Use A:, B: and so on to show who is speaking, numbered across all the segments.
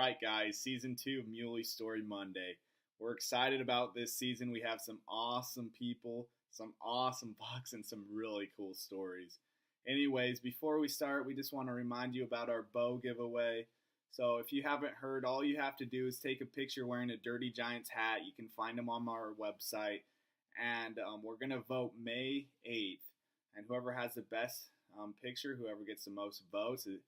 A: right, guys, season 2 of Muley Story Monday. We're excited about this season. We have some awesome people, some awesome bucks, and some really cool stories. Anyways, before we start, we just want to remind you about our bow giveaway. So if you haven't heard, all you have to do is take a picture wearing a Dirty Giants hat. You can find them on our website. And we're going to vote May 8th. And whoever has the best picture, whoever gets the most votes, is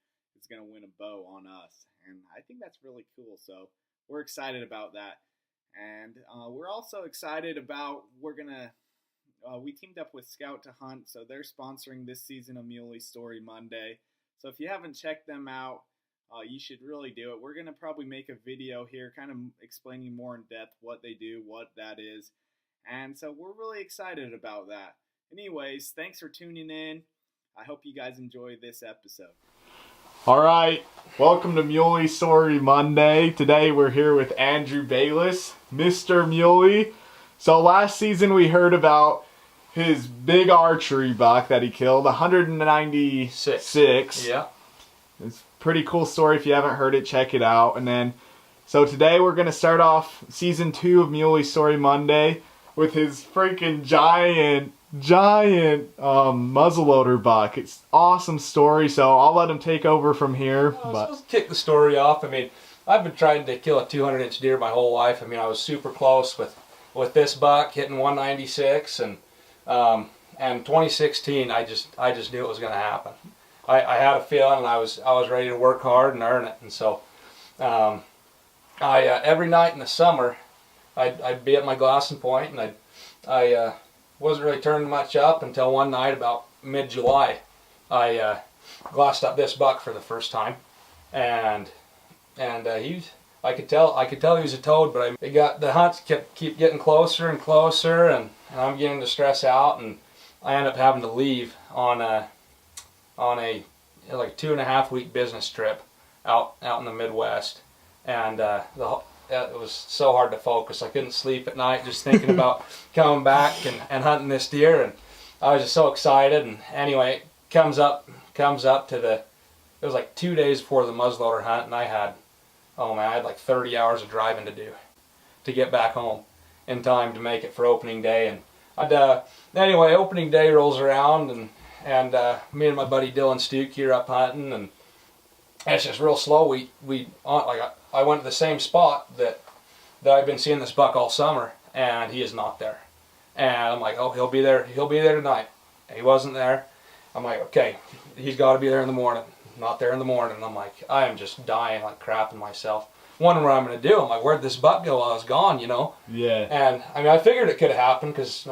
A: going to win a bow on us. And I think that's really cool. So we're excited about that. And we're also excited about, we teamed up with Scout to Hunt. So they're sponsoring this season of Muley Story Monday. So if you haven't checked them out, you should really do it. We're going to probably make a video here kind of explaining more in depth what they do, what that is. And so we're really excited about that. Anyways, thanks for tuning in. I hope you guys enjoy this episode.
B: All right, welcome to Muley Story Monday. Today we're here with Andrew Bayles, Mr. Muley. So last season we heard about his big archery buck that he killed, 196.
C: Yeah.
B: It's a pretty cool story. If you haven't heard it, check it out. And then, so today we're going to start off season 2 of Muley Story Monday with his freaking giant muzzleloader buck. It's awesome story, so I'll let him take over from here.
C: Let's kick the story off. I mean, I've been trying to kill a 200-inch deer my whole life. I mean, I was super close with this buck hitting 196, and 2016, I just knew it was going to happen. I had a feeling, and I was ready to work hard and earn it. And so, every night in the summer, I'd be at my glassing point, and I wasn't really turning much up until one night about mid-July. I glassed up this buck for the first time, and I could tell he was a toad, but the hunts keep getting closer and closer, and I'm beginning to stress out, and I end up having to leave on a like 2.5 week business trip out in the Midwest, and it was so hard to focus. I couldn't sleep at night just thinking about coming back and hunting this deer, and I was just so excited. And anyway, it comes up to it was like 2 days before the muzzleloader hunt, and I had like 30 hours of driving to do to get back home in time to make it for opening day. And anyway, opening day rolls around, and me and my buddy Dylan Stuke here up hunting, and it's just real slow. I went to the same spot that I've been seeing this buck all summer, and he is not there. And I'm like, oh, he'll be there tonight. And he wasn't there. I'm like, okay, he's got to be there in the morning. Not there in the morning. I'm like, I am just dying, like crapping myself, wondering what I'm going to do. I'm like, where'd this buck go while I was gone,
B: Yeah.
C: And I mean, I figured it could have happened because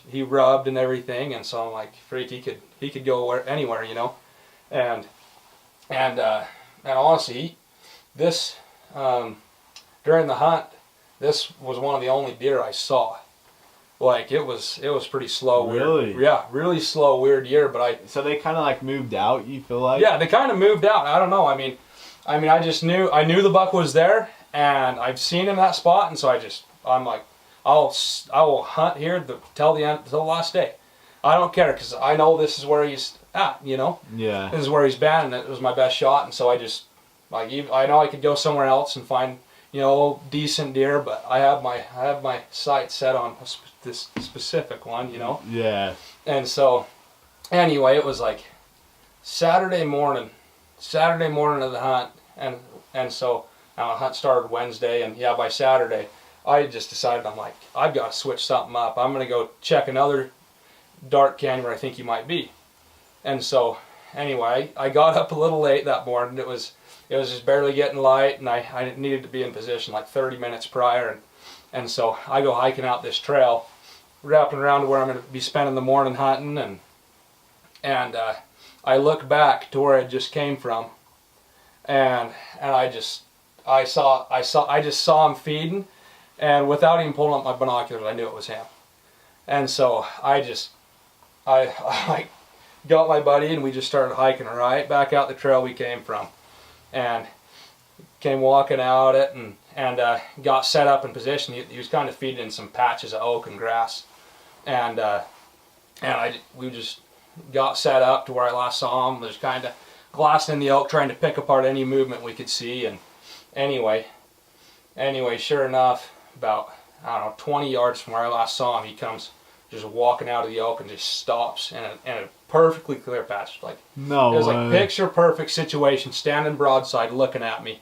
C: he rubbed and everything, and so I'm like, freak, he could go anywhere, and honestly, this during the hunt, this was one of the only deer I saw. Like it was pretty slow.
B: Really?
C: Weird. Yeah, really slow, weird deer. But
B: so they kind of like moved out. You feel like?
C: Yeah, they kind of moved out. I don't know. I mean, I just knew the buck was there, and I've seen him in that spot, and so I'm like, I will hunt here till the last day. I don't care because I know this is where he's at.
B: Yeah.
C: This is where he's been, and it was my best shot, and so I know I could go somewhere else and find decent deer, but I have my sights set on this specific one,
B: Yeah.
C: And so, anyway, it was like Saturday morning of the hunt, and so the hunt started Wednesday, and yeah, by Saturday, I just decided, I'm like, I've got to switch something up. I'm gonna go check another dark canyon where I think he might be. And so, anyway, I got up a little late that morning. It was just barely getting light, and I needed to be in position like 30 minutes prior, and so I go hiking out this trail, wrapping around to where I'm going to be spending the morning hunting, and I look back to where I just came from, and I just saw him feeding, and without even pulling up my binoculars, I knew it was him. And so I got my buddy, and we just started hiking right back out the trail we came from, and came walking out it, and got set up in position. He was kind of feeding in some patches of oak and grass, and we just got set up to where I last saw him. Just kind of glassed in the oak, trying to pick apart any movement we could see, and anyway, sure enough, about, I don't know, 20 yards from where I last saw him, he comes just walking out of the oak and just stops in a perfectly clear patch. Like,
B: no,
C: it was
B: way.
C: like picture perfect situation, standing broadside looking at me.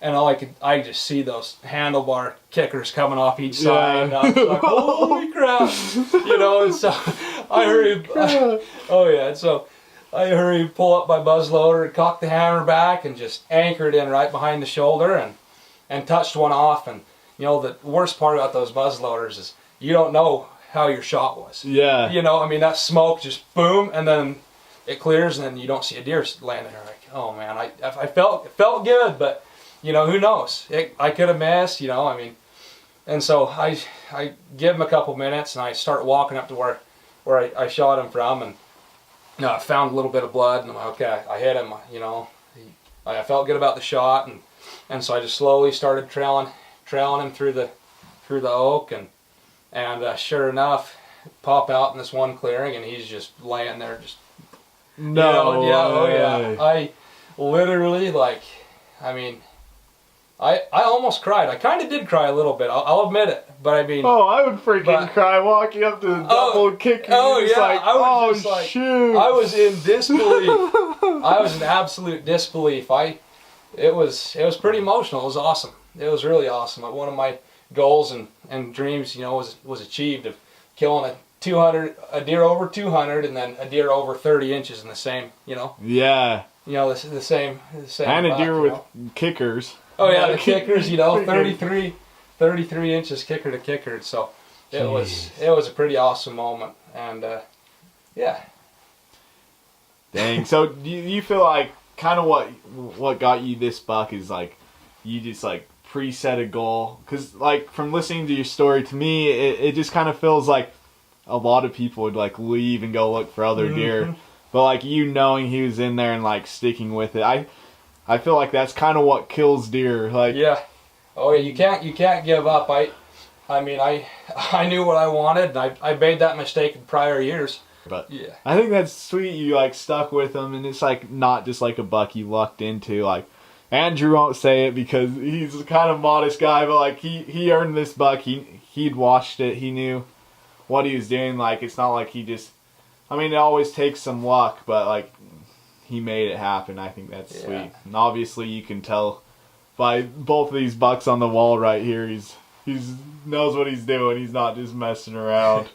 C: And I just see those handlebar kickers coming off each side. And I was like, holy crap. You know, and so I hurried. And so I hurried, pull up my muzzleloader, cock the hammer back, and just anchored in right behind the shoulder and touched one off. And, you know, the worst part about those muzzleloaders is you don't know how your shot was.
B: Yeah.
C: You know, I mean, that smoke just boom, and then it clears, and then you don't see a deer landing there. Like, oh man, I felt good, but you know, who knows? I could have missed. You know, I mean, and so I give him a couple minutes, and I start walking up to where I shot him from, and you know, I found a little bit of blood, and I'm like, okay, I hit him. You know, I felt good about the shot, and so I just slowly started trailing him through the oak, and sure enough, pop out in this one clearing, and he's just laying there, just
B: no,
C: you know, yeah. I literally, like, I mean, I almost cried. I kind of did cry a little bit. I'll admit it, but I mean,
B: I would freaking cry walking up to the double kick.
C: Oh yeah,
B: like,
C: I was just like,
B: shoot.
C: I was in disbelief. I was in absolute disbelief. It was pretty emotional. It was awesome. It was really awesome. One of my goals and dreams, you know, was achieved, of killing a deer over 200 and then a deer over 30 inches in the same, you know.
B: Yeah.
C: You know, the same.
B: And a deer with
C: know.
B: kickers.
C: Oh yeah, the kickers, you know, 33 inches kicker to kicker. So it was a pretty awesome moment, and yeah.
B: Dang. So do you feel like kind of what got you this buck is like you just like preset a goal? Because like from listening to your story, to me it just kind of feels like a lot of people would like leave and go look for other deer, but like you knowing he was in there and like sticking with it, I feel like that's kind of what kills deer. Like,
C: yeah, oh yeah, you can't give up. I mean, I knew what I wanted, and I made that mistake in prior years.
B: But
C: yeah,
B: I think that's sweet. You like stuck with him, and it's like not just like a buck you lucked into. Like Andrew won't say it because he's a kind of modest guy, but like he earned this buck. He'd watched it. He knew what he was doing. Like it's not like he just. I mean, it always takes some luck, but like. He made it happen. I think that's sweet. And obviously you can tell by both of these bucks on the wall right here, he's knows what he's doing. He's not just messing around.